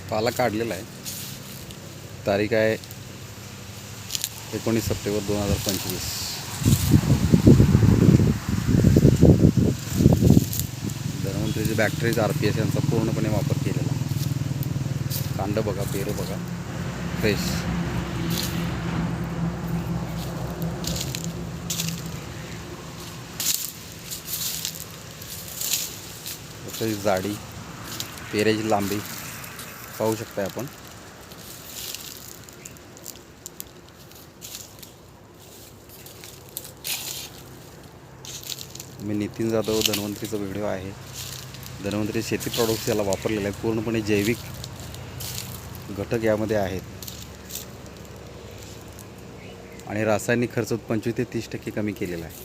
पाला काढलेला आहे. तारीख आहे 19 सप्टेंबर 2025. धन्वंतरीचे बॅक्टेरिया RPS यांचा पूर्णपणे वापर केलेला. कांड बघा, पेरू बघा, फ्रेश. त्याची जाडी, पेऱ्याची लांबी पाहू शकताय आपण. मी नितीन जाधव, धन्वंतरीचा व्हिडिओ आहे. धन्वंतरी शेती प्रॉडक्ट्स याला वापरलेलं आहे. पूर्णपणे जैविक घटक यामध्ये आहेत आणि रासायनिक खर्च 25 ते 30% कमी केलेला आहे.